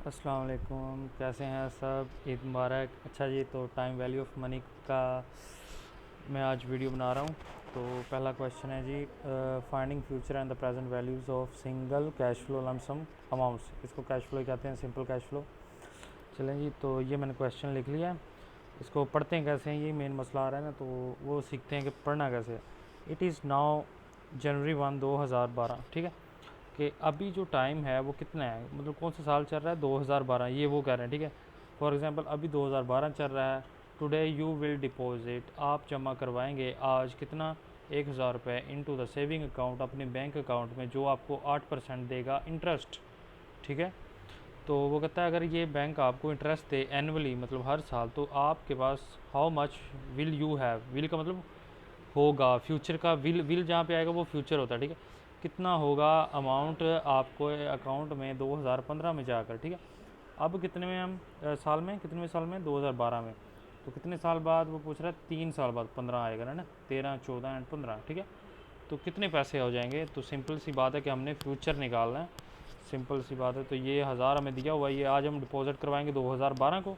अस्सलाम वालेकुम, कैसे हैं सब? ईद मुबारक। अच्छा जी, तो टाइम वैल्यू ऑफ मनी का मैं आज वीडियो बना रहा हूँ। तो पहला क्वेश्चन है जी, finding future and the present values of single cash flow lump sum amounts. इसको कैश फ्लो कहते हैं, सिंपल कैश फ्लो। चलें जी, तो ये मैंने क्वेश्चन लिख लिया है। इसको पढ़ते हैं कैसे हैं, ये मेन मसला आ रहा है ना, तो वो सीखते हैं कि पढ़ना कैसे है। इट इज़ नाउ जनवरी 1 2012, ठीक है। कि अभी जो टाइम है वो कितना है, मतलब कौन सा साल चल रहा है, 2012, ये वो कह रहे हैं, ठीक है। फॉर एग्जांपल अभी 2012 चल रहा है। टुडे यू विल डिपॉजिट, आप जमा करवाएंगे आज कितना, 1000 रुपये इनटू द सेविंग अकाउंट, अपने बैंक अकाउंट में, जो आपको 8% देगा इंटरेस्ट, ठीक है। तो वो कहता है अगर ये बैंक आपको इंटरेस्ट दे एनुअली, मतलब हर साल, तो आपके पास how much will you have, will का मतलब होगा, फ्यूचर का विल जहाँ पे आएगा वो फ्यूचर होता है, ठीक है। कितना होगा अमाउंट आपको अकाउंट में 2015 में जाकर, ठीक है। अब कितने में हम साल में, कितने साल में, 2012 में। तो कितने साल बाद वो पूछ रहा है, 3 साल बाद 15 आएगा ना, 13 14 एंड 15, ठीक है। तो कितने पैसे हो जाएंगे, तो सिंपल सी बात है कि हमने फ्यूचर निकालना है, सिंपल सी बात है। तो ये 1000 हमें दिया हुआ है, ये आज हम डिपॉजिट करवाएंगे 2012 को,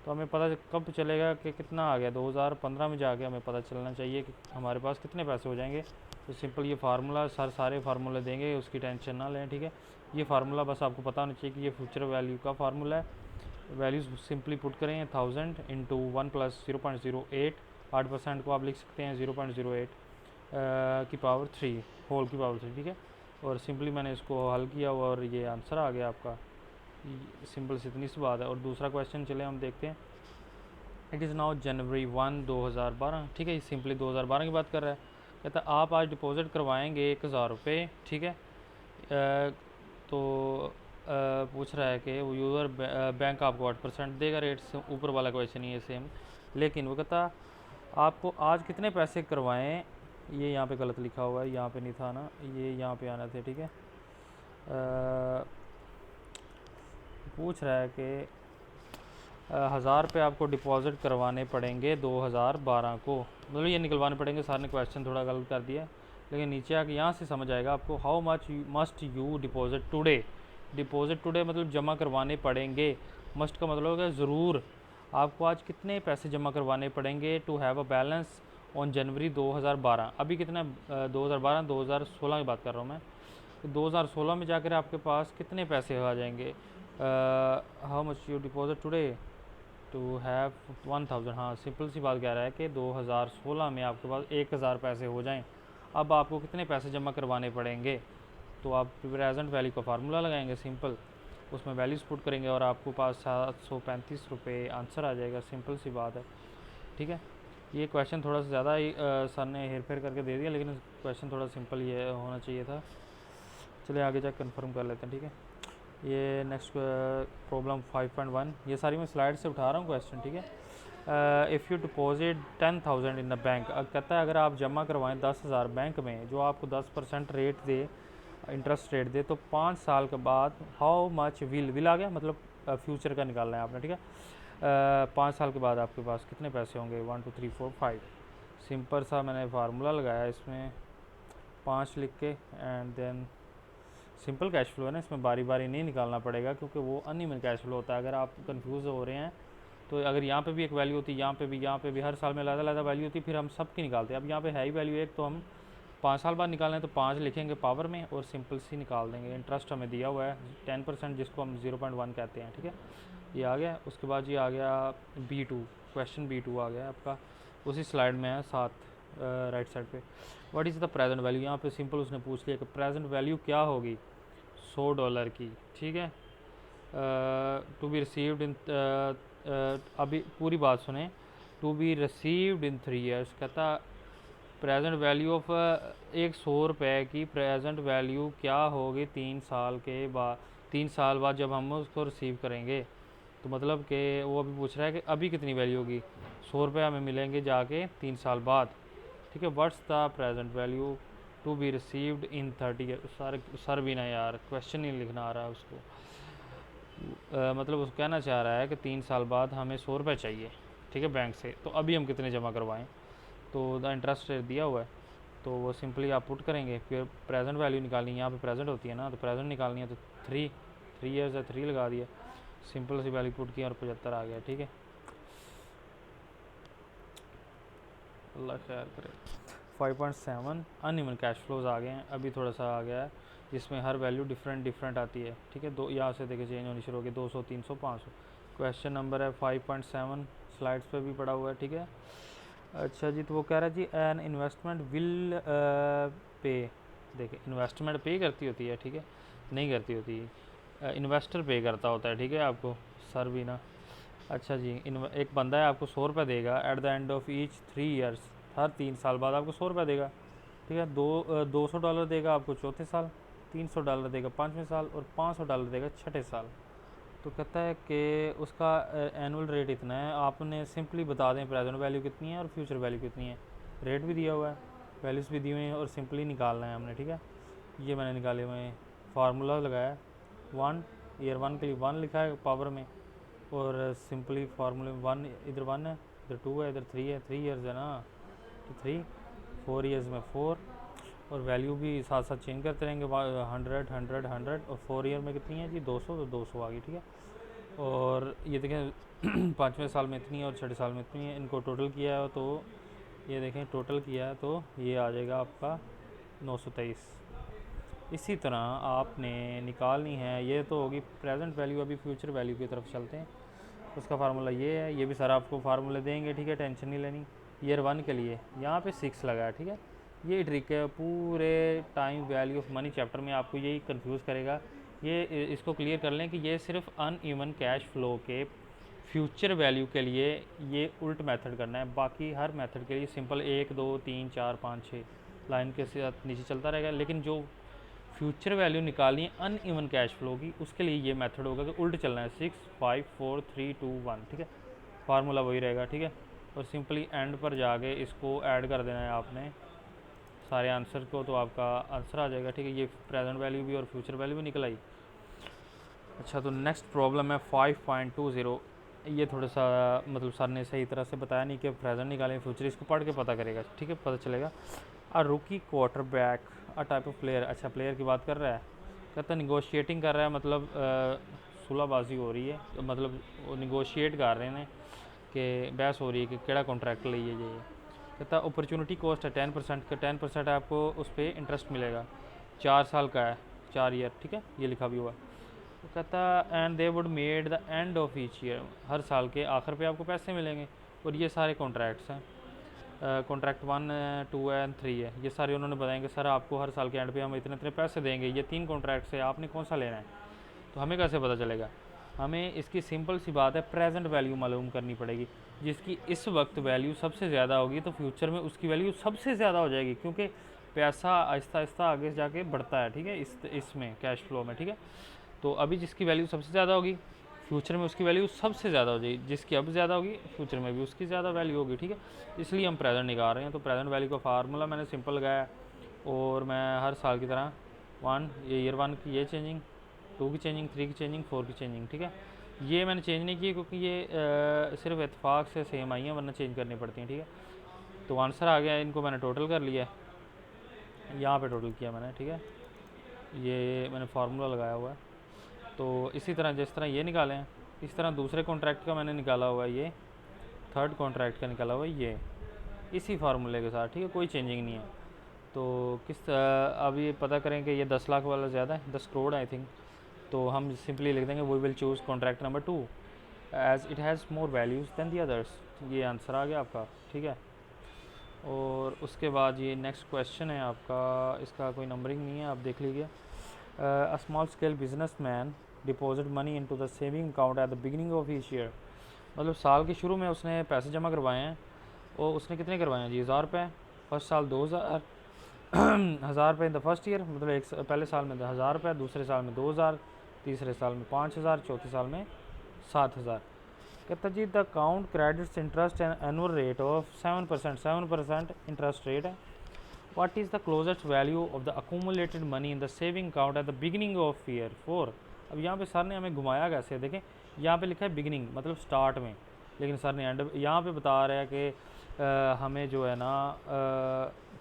तो हमें पता कब चलेगा कि कितना आ गया, 2015 में जाके हमें पता चलना चाहिए कि हमारे पास कितने पैसे हो जाएंगे। तो सिंपल ये फार्मूला, सारे फार्मूले देंगे, उसकी टेंशन ना लें, ठीक है। ये फार्मूला बस आपको पता होना चाहिए कि ये फ्यूचर वैल्यू का फार्मूला है। वैल्यूज़ सिंपली पुट करें, 1000 इंटू 1 प्लस 0.08, 8% को आप लिख सकते हैं 0.08 की पावर 3, होल की पावर 3, ठीक है। और सिंपली मैंने इसको हल किया और ये आंसर आ गया आपका। सिंपल से इतनी सी बात है। और दूसरा क्वेश्चन चले हम देखते हैं। इट इज़ नाउ जनवरी 1 2012, ठीक है। सिंपली 2012 की बात कर रहा है। कहता है आप आज डिपॉजिट करवाएंगे 1000 रुपये, ठीक है। तो पूछ रहा है कि यूज़र बैंक आपको 8% देगा, रेट से ऊपर वाला क्वेश्चन ही है सेम। लेकिन वो कहता आपको आज कितने पैसे करवाएं, ये यहाँ पे गलत लिखा हुआ है, यहाँ पे नहीं था ना, ये यहाँ पे आना थे, ठीक है। पूछ रहा है कि 1000 रुपये आपको डिपॉज़िट करवाने पड़ेंगे 2012 को, मतलब ये निकलवाने पड़ेंगे। सर ने क्वेश्चन थोड़ा गलत कर दिया, लेकिन नीचे आके यहाँ से समझ आएगा आपको। How much must you deposit today, deposit today मतलब जमा करवाने पड़ेंगे। मस्ट का मतलब है ज़रूर, आपको आज कितने पैसे जमा करवाने पड़ेंगे to have a balance on January 2012। अभी कितना, 2012 2016 की बात कर रहा हूँ मैं। 2016 में जाकर आपके पास कितने पैसे आ जाएंगे। How much you deposit today to have 1000, हाँ सिंपल सी बात कह रहा है कि 2016 में आपके पास 1000 पैसे हो जाएं। अब आपको कितने पैसे जमा करवाने पड़ेंगे, तो आप प्रेजेंट वैल्यू का फार्मूला लगाएंगे सिंपल, उसमें वैल्यूज़ पुट करेंगे और आपको पास 735 रुपये आंसर आ जाएगा। सिंपल सी बात है, ठीक है। ये क्वेश्चन थोड़ा सा ज़्यादा ही सर ने हेर फेर करके दे दिया, लेकिन क्वेश्चन थोड़ा सिंपल ये होना चाहिए था। चलिए आगे जाकर कंफर्म कर लेते हैं, ठीक है। ये नेक्स्ट प्रॉब्लम 5.1, ये सारी मैं स्लाइड से उठा रहा हूँ क्वेश्चन, ठीक है। If you deposit 10,000 in the bank, कहता है अगर आप जमा करवाएं 10,000 बैंक में, जो आपको 10% रेट दे, इंटरेस्ट रेट दे, तो 5 साल के बाद हाउ मच विल आ गया, मतलब फ्यूचर का निकालना है आपने, ठीक है। 5 साल के बाद आपके पास कितने पैसे होंगे, 1 2 3 4 5। सिंपल सा मैंने फार्मूला लगाया इसमें 5 लिख के, and then simple cash flow है ना, इसमें बारी बारी नहीं निकालना पड़ेगा, क्योंकि वो अनइवन कैश फ्लो होता है। अगर आप कंफ्यूज हो रहे हैं तो अगर यहाँ पे भी एक वैल्यू होती, यहाँ पे भी हर साल में अलग वैल्यू होती, फिर हम सब की निकालते हैं। अब यहाँ पे है ही वैल्यू एक, तो हम 5 साल बाद निकालना है तो 5 लिखेंगे पावर में और सिंपल सी निकाल देंगे। इंटरेस्ट हमें दिया हुआ है 10%, जिसको हम 0.1 कहते हैं, ठीक है। ये आ गया। उसके बाद ये आ गया B2, क्वेश्चन B2 आ गया आपका, उसी स्लाइड में है साथ राइट साइड पे। What is the present value, यहाँ पे सिंपल उसने पूछ लिया कि प्रेजेंट वैल्यू क्या होगी $100 की, ठीक है। टू बी रिसीव्ड इन, अभी पूरी बात सुने, to be received in 3 years. कहता प्रेजेंट वैल्यू ऑफ एक 100 रुपये की प्रेजेंट वैल्यू क्या होगी 3 साल के बाद, 3 साल बाद जब हम उसको रिसीव करेंगे। तो मतलब कि वो अभी पूछ रहा है कि अभी कितनी वैल्यू होगी, 100 रुपये हमें मिलेंगे जाके 3 साल बाद, ठीक है। What's the present value to be received in 30 year. Sir भी ना यार, क्वेश्चन नहीं लिखना आ रहा है उसको। मतलब उसको कहना चाह रहा है कि 3 साल बाद हमें 100 रुपये चाहिए, ठीक है, बैंक से, तो अभी हम कितने जमा करवाएं। तो द इंटरेस्ट रेट दिया हुआ है, तो वो सिंपली आप पुट करेंगे, फिर प्रेजेंट वैल्यू निकालनी है, यहाँ पे प्रेजेंट होती है ना, तो प्रेजेंट निकालनी है, तो 3 ईयर्स है, 3 लगा दिया। सिंपल सी वैल्यू पुट किया और 75 आ गया, ठीक है। अल्लाह खैर करे। 5.7 अनइवन कैश फ्लोज आ गए हैं, अभी थोड़ा सा आ गया है जिसमें हर वैल्यू डिफरेंट आती है, ठीक है। दो यहाँ से देखिए चेंज होनी शुरू हो गई, 200, 300, 500। क्वेश्चन नंबर है 5.7, स्लाइड्स पे भी पड़ा हुआ है, ठीक है। अच्छा जी, तो वो कह रहा है G an investment will pay. देखिए इन्वेस्टमेंट पे करती होती है, ठीक है, नहीं करती होती, इन्वेस्टर पे करता होता है, ठीक है, आपको सर भी ना। अच्छा जी, एक बंदा है आपको 100 रुपये देगा at the end of each 3 years, हर 3 साल बाद आपको 100 रुपये देगा, ठीक है। $200 देगा आपको चौथे साल, $300 देगा 5वें साल और $500 देगा छठे साल। तो कहता है कि उसका एनुअल रेट इतना है, आपने सिंपली बता दें प्रेजेंट वैल्यू कितनी है और फ्यूचर वैल्यू कितनी है। रेट भी दिया हुआ है, वैल्यूज़ भी दी हुई हैं और सिंपली निकालना है हमने, ठीक है। ये मैंने निकाले हुए हैं, फार्मूला लगाया है 1, ईयर 1 के लिए 1 लिखा है पावर में, और सिंपली फार्मूले में 1, इधर 1 है, इधर 2 है, इधर 3 है, 3 ईयर्स है ना, तो 3, 4 ईयर्स में 4, और वैल्यू भी साथ साथ चेंज करते रहेंगे, 100, 100, 100, और 4 ईयर में कितनी है जी 200, तो 200 आ गई, ठीक है। और ये देखें 5वें साल में इतनी है और छठे साल में इतनी है, इनको टोटल किया है तो ये देखें टोटल किया है तो ये आ जाएगा आपका 923। इसी तरह आपने निकालनी है, ये तो होगी प्रेजेंट वैल्यू, अभी फ्यूचर वैल्यू की तरफ चलते हैं। उसका फार्मूला ये है, ये भी सर आपको फार्मूले देंगे, ठीक है, टेंशन नहीं लेनी। ईयर 1 के लिए यहाँ पे 6 लगा है, ठीक है। ये ट्रिक है पूरे time value of money chapter में, आपको यही कंफ्यूज करेगा। ये इसको क्लियर कर लें कि ये सिर्फ अनइवन कैश फ्लो के फ्यूचर वैल्यू के लिए ये उल्ट मेथड करना है, बाकी हर मेथड के लिए सिंपल 1, 2, 3, 4, 5, 6 लाइन के साथ नीचे चलता रहेगा। लेकिन जो फ्यूचर वैल्यू निकालनी है अनइवन कैश फ्लो की, उसके लिए ये मेथड होगा कि उल्ट चलना है, 6, 5, 4, 3, 2, 1, ठीक है। फार्मूला वही रहेगा, ठीक है। और सिंपली एंड पर जाके इसको ऐड कर देना है आपने सारे आंसर को, तो आपका आंसर आ जाएगा, ठीक है। ये प्रेजेंट वैल्यू भी और फ्यूचर वैल्यू भी निकल आई। अच्छा, तो नेक्स्ट प्रॉब्लम है 5.20। ये थोड़ा सा मतलब सर ने सही तरह से बताया नहीं कि प्रेजेंट निकालें फ्यूचर, इसको पढ़ के पता करेगा, ठीक है, पता चलेगा। अ रूकी quarter back a type of player. अच्छा, प्लेयर की बात कर रहा है, कहता निगोशिएटिंग कर रहा है, मतलब सुलहबाजी हो रही है, मतलब वो निगोशिएट कर रहे हैं कि बहस हो रही है कि केड़ा कॉन्ट्रैक्ट लीजिए ये। कहता अपॉर्चुनिटी कॉस्ट है 10% का, 10% आपको उस पर इंटरेस्ट मिलेगा, 4 साल का है, 4 ईयर, ठीक है, ये लिखा भी हुआ। तो कहता and they would made the end of each year, हर साल के आखिर पे आपको पैसे मिलेंगे। और ये सारे कॉन्ट्रैक्ट्स हैं, कॉन्ट्रैक्ट 1, 2 एंड 3 है, ये सारे उन्होंने बताएंगे सर आपको हर साल के एंड पे हम इतने इतने पैसे देंगे, ये 3 कॉन्ट्रैक्ट्स है, आपने कौन सा लेना है। तो हमें कैसे पता चलेगा, हमें इसकी सिंपल सी बात है प्रेजेंट वैल्यू मालूम करनी पड़ेगी, जिसकी इस वक्त वैल्यू सबसे ज़्यादा होगी तो फ्यूचर में उसकी वैल्यू सबसे ज़्यादा हो जाएगी, क्योंकि पैसा आहिस्ता आहिस्ता आगे जाके बढ़ता है, ठीक है, इसमें कैश फ्लो में, ठीक है। तो अभी जिसकी वैल्यू सबसे ज़्यादा होगी फ्यूचर में उसकी वैल्यू सबसे ज़्यादा हो जाएगी, जिसकी अब ज़्यादा होगी फ्यूचर में भी उसकी ज़्यादा वैल्यू होगी, ठीक है। इसलिए हम प्रेजेंट निकाल रहे हैं। तो प्रेजेंट वैल्यू का फार्मूला मैंने सिंपल लगाया, और मैं हर साल की तरह 1, ये ईयर 1 की ये चेंजिंग, 2 की चेंजिंग, 3 की चेंजिंग, 4 की चेंजिंग, ठीक है। ये मैंने चेंज नहीं की क्योंकि ये सिर्फ इतफाक़ से सेम आई हैं, वरना चेंज करनी पड़ती हैं, ठीक है। तो आंसर आ गया, इनको मैंने टोटल कर लिया, यहाँ पे टोटल किया मैंने, ठीक है। ये मैंने फार्मूला लगाया हुआ है। तो इसी तरह जिस तरह ये निकाले हैं, इस तरह दूसरे कॉन्ट्रैक्ट का मैंने निकाला हुआ है, ये थर्ड कॉन्ट्रैक्ट का निकाला हुआ है, ये इसी फार्मूले के साथ, ठीक है, कोई चेंजिंग नहीं है। तो अब ये पता करें कि ये 10 लाख वाला ज़्यादा है, 10 करोड़ आई थिंक। तो हम सिंपली लिख देंगे we will choose contract number 2 as it has more values than the others. ये आंसर आ गया आपका, ठीक है। और उसके बाद ये नेक्स्ट क्वेश्चन है आपका, इसका कोई नंबरिंग नहीं है, आप देख लीजिए। A small scale business man deposit money into the saving account at the beginning of each year. मतलब साल के शुरू में उसने पैसे जमा करवाए हैं, और उसने कितने करवाए हैं जी, 1000 रुपये। फर्स्ट साल 2000 1000 रुपये इन द फर्स्ट ईयर, मतलब पहले साल में 1000 रुपये, दूसरे साल में 2000, तीसरे साल में 5000, चौथे साल में 7000। कहता जी the account credits interest and annual rate of 7% interest rate है। What is the closest value of the accumulated money in the saving account at the beginning of year 4। अब यहाँ पे सर ने हमें घुमाया कैसे, देखें यहाँ पे लिखा है बिगिनिंग मतलब स्टार्ट में, लेकिन सर ने एंड यहाँ पे बता रहा है कि हमें जो है ना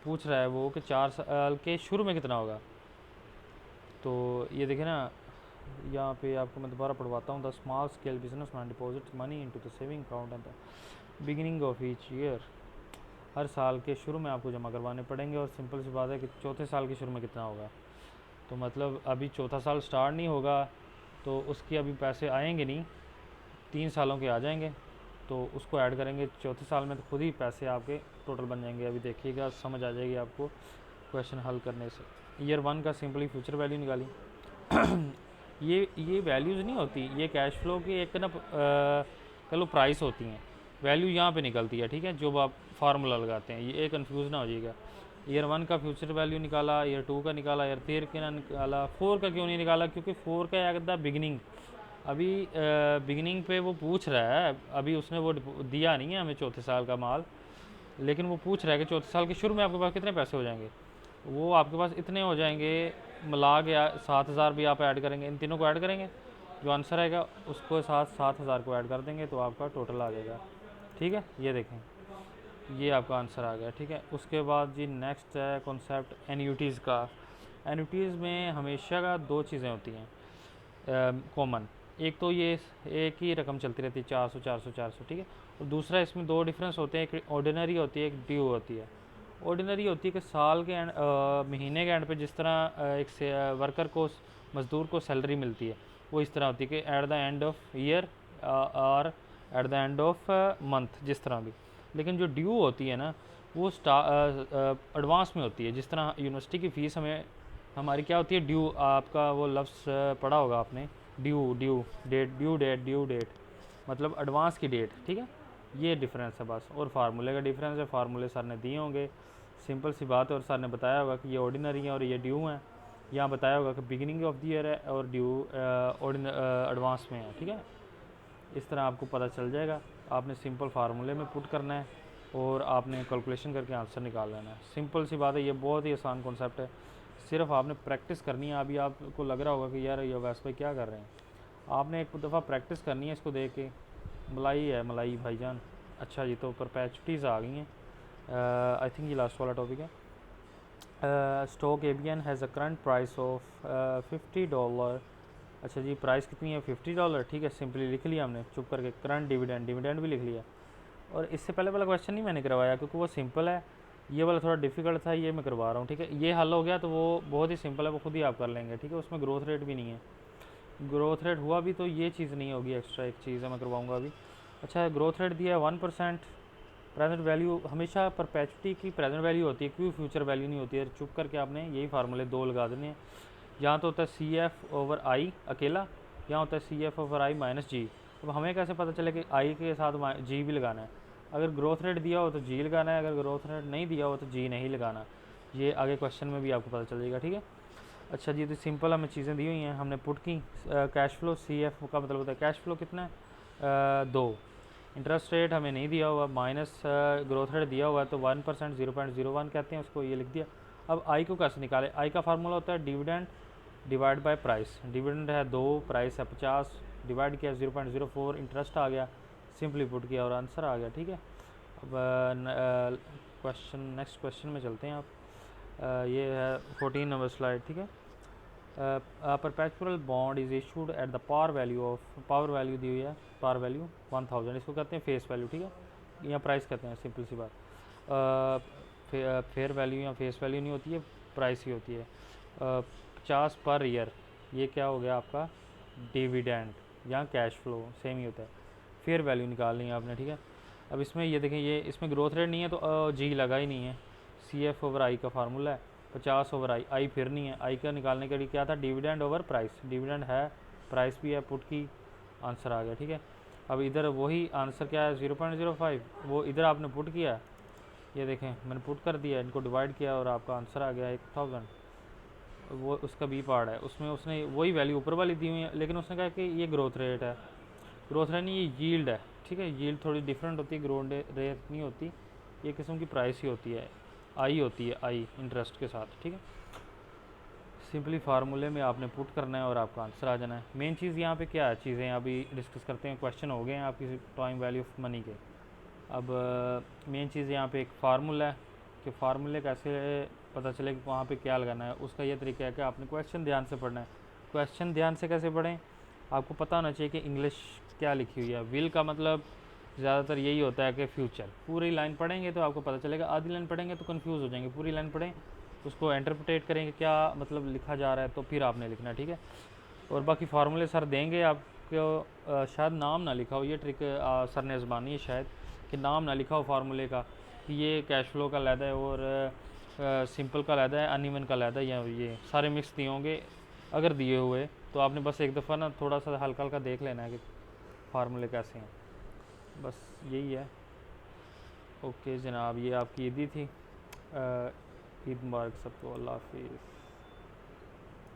पूछ रहा है वो कि 4 साल के शुरू में कितना होगा। तो ये देखें ना, यहाँ पे आपको मैं दोबारा पढ़वाता हूँ। The small scale business man deposit money into the saving account at the beginning of each year. हर साल के शुरू में आपको जमा करवाने पड़ेंगे, और सिंपल सी बात है कि चौथे साल के शुरू में कितना होगा, तो मतलब अभी चौथा साल स्टार्ट नहीं होगा तो उसके अभी पैसे आएंगे नहीं, 3 सालों के आ जाएंगे, तो उसको ऐड करेंगे चौथे साल में, तो खुद ही पैसे आपके टोटल बन जाएंगे। अभी देखिएगा, समझ आ जाएगी आपको क्वेश्चन हल करने से। ईयर 1 का सिंपली फ्यूचर वैल्यू निकाली। ये वैल्यूज़ नहीं होती, ये कैश फ्लो की एक ना कह लो प्राइस होती हैं, वैल्यू यहाँ पे निकलती है, ठीक है, जो आप फार्मूला लगाते हैं, ये कन्फ्यूज़ ना हो जाइएगा। ईयर 1 का फ्यूचर वैल्यू निकाला, ईयर 2 का निकाला, ईयर 3 का निकाला, 4 का क्यों नहीं निकाला, क्योंकि 4 का है द बिगिनिंग। अभी बिगिनिंग पे वो पूछ रहा है, अभी उसने वो दिया नहीं है हमें चौथे साल का माल, लेकिन वो पूछ रहा है कि चौथे साल के शुरू में आपके पास कितने पैसे हो जाएंगे। वो आपके पास इतने हो जाएंगे, मिला के 7,000 भी आप ऐड करेंगे, इन तीनों को ऐड करेंगे, जो आंसर आएगा उसको साथ 7,000 को ऐड कर देंगे तो आपका टोटल आ जाएगा। ठीक है, ये देखें, ये आपका आंसर आ गया। ठीक है, उसके बाद जी नेक्स्ट है कॉन्सेप्ट एन्यूटीज़ का। एन्यूटीज़ में हमेशा का 2 चीज़ें होती हैं कॉमन। एक तो ये एक ही रकम चलती रहती है, 400 400 400, ठीक है। और दूसरा इसमें 2 डिफरेंस होते हैं, एक ऑर्डिनरी होती है, एक ड्यू होती है। ऑर्डिनरी होती है कि साल के एंड महीने के एंड पे जिस तरह एक से वर्कर को, मज़दूर को सैलरी मिलती है, वो इस तरह होती है कि at the end of year और at the end of month, जिस तरह भी। लेकिन जो ड्यू होती है ना, वो एडवांस में होती है। जिस तरह यूनिवर्सिटी की फ़ीस हमें हमारी क्या होती है, ड्यू, आपका वो लफ्ज़ पढ़ा होगा आपने, ड्यू ड्यू डेट मतलब एडवांस की डेट। ठीक है, ये डिफरेंस है बस, और फार्मूले का डिफरेंस है। फार्मूले सर ने दिए होंगे, सिंपल सी बात है, और सर ने बताया होगा कि ये ऑर्डिनरी है और ये ड्यू है। यहाँ बताया होगा कि बिगिनिंग ऑफ द ईयर है और ड्यू एडवांस में है। ठीक है, इस तरह आपको पता चल जाएगा। आपने सिंपल फार्मूले में पुट करना है और आपने कैलकुलेशन करके आंसर निकाल लेना है। सिंपल सी बात है, ये बहुत ही आसान कॉन्सेप्ट है, सिर्फ आपने प्रैक्टिस करनी है। अभी आपको लग रहा होगा कि यार ये वैसे भाई क्या कर रहे हैं, आपने एक दफ़ा प्रैक्टिस करनी है इसको देख के। मलाई है मलाई भाईजान। अच्छा जी, तो परपेचुटीज़ आ गई हैं। आई थिंक ये लास्ट वाला टॉपिक है। Stock Abian has a current price of $50। अच्छा जी, प्राइस कितनी है, $50। ठीक है, सिंपली लिख लिया हमने चुप करके। करंट डिविडेंड भी लिख लिया। और इससे पहले वाला क्वेश्चन नहीं मैंने करवाया क्योंकि वो सिंपल है, ये वाला थोड़ा डिफिकल्ट था, ये मैं करवा रहा हूँ। ठीक है, ये हल हो गया तो वो बहुत ही सिंपल है, वो खुद ही आप कर लेंगे। ठीक है, उसमें ग्रोथ रेट भी नहीं है, ग्रोथ रेट हुआ भी तो ये चीज़ नहीं होगी, एक्स्ट्रा एक चीज़ है मैं करवाऊँगा अभी। अच्छा, ग्रोथ रेट दिया है 1%। प्रेजेंट वैल्यू हमेशा परपेचुटी की प्रेजेंट वैल्यू होती है, क्यों फ्यूचर वैल्यू नहीं होती है। चुप करके आपने यही फार्मूले 2 लगा देने हैं। यहाँ तो होता है CF/I अकेला, यहाँ होता है CF/I माइनस जी। अब हमें कैसे पता चले कि आई के साथ जी भी लगाना है। अगर ग्रोथ रेट दिया हो तो जी लगाना है, अगर ग्रोथ रेट नहीं दिया हो तो जी नहीं लगाना। ये आगे क्वेश्चन में भी आपको पता चल जाएगा। ठीक है, अच्छा जी, तो सिंपल हमें चीज़ें दी हुई हैं, हमने पुट की। कैश फ्लो, CF का मतलब होता है कैश फ्लो कितना है, 2। इंटरेस्ट रेट हमें नहीं दिया हुआ, माइनस ग्रोथ रेट दिया हुआ है तो 1%, 0.01 कहते हैं उसको, ये लिख दिया। अब आई को कैसे निकालें, आई का फार्मूला होता है dividend divide by price. Dividend है 2, प्राइस है 50, डिवाइड किया 0.04, इंटरेस्ट आ गया, सिंपली पुट किया और आंसर आ गया। ठीक है, अब क्वेश्चन नेक्स्ट क्वेश्चन में चलते हैं आप। ये है 14 नंबर स्लाइड। ठीक है, perpetual bond is issued at the power value of, power value दी हुई है, पावर वैल्यू 1000, इसको कहते हैं फेस वैल्यू। ठीक है, या प्राइस कहते हैं, सिंपल सी बात। फेयर वैल्यू या फेस वैल्यू नहीं होती है, प्राइस ही होती है। 50 पर ईयर, ये क्या हो गया आपका डिविडेंड या कैश फ्लो, सेम ही होता है। फेयर वैल्यू निकालनी है आपने। ठीक है, अब इसमें ये देखें, ये इसमें ग्रोथ रेट नहीं है तो जी लगा ही नहीं है। CF/I का फार्मूला है 50/I, आई फिर नहीं है। आई का निकालने के लिए क्या था, डिविडेंड ओवर प्राइस। डिविडेंड है, प्राइस भी है, पुट की, आंसर आ गया। ठीक है, अब इधर वही आंसर क्या है 0.05, वो इधर आपने पुट किया, ये देखें मैंने पुट कर दिया, इनको डिवाइड किया और आपका आंसर आ गया 1000। वो उसका बी पार्ट है, उसमें उसने वही वैल्यू ऊपर वाली दी हुई है, लेकिन उसने कहा कि ये ग्रोथ रेट है। ग्रोथ रेट नहीं, ये यील्ड है। ठीक है, यील्ड थोड़ी डिफरेंट होती है, ग्रोथ रेट नहीं होती, ये किस्म की प्राइस ही होती है, आई होती है, आई इंटरेस्ट के साथ। ठीक है, सिंपली फार्मूले में आपने पुट करना है और आपका आंसर आ जाना है। मेन चीज़ यहाँ पे क्या है, चीज़ें अभी डिस्कस करते हैं, क्वेश्चन हो गए हैं आपकी टाइम वैल्यू ऑफ मनी के। अब मेन चीज़ यहाँ पे एक फार्मूला है कि फार्मूले कैसे पता चले कि वहाँ पे क्या लगाना है, उसका ये तरीका है कि आपने क्वेश्चन ध्यान से पढ़ना है। क्वेश्चन ध्यान से कैसे पढ़ें, आपको पता होना चाहिए कि इंग्लिश क्या लिखी हुई है। विल का मतलब ज़्यादातर यही होता है कि फ्यूचर। पूरी लाइन पढ़ेंगे तो आपको पता चलेगा, आधी लाइन पढ़ेंगे तो कंफ्यूज हो जाएंगे। पूरी लाइन पढ़ें, उसको इंटरप्रेट करेंगे क्या मतलब लिखा जा रहा है, तो फिर आपने लिखना, ठीक है। और बाकी फार्मूले सर देंगे आपको, शायद नाम ना लिखा हो, ये ट्रिक सर ने आजमानी है शायद, कि नाम ना लिखा हो फार्मूले का, कि ये कैश फ्लो का लहदा है और सिंपल का लहदा है, अनइवन का लहदा है, या ये सारे मिक्स दिए होंगे। अगर दिए हुए तो आपने बस एक दफ़ा ना थोड़ा सा हल्का हल्का देख लेना है कि फार्मूले कैसे हैं, बस यही है। ओके जनाब, ये आपकी ईदी थी। ईद मुबारक सबको, अल्लाह हाफिज़।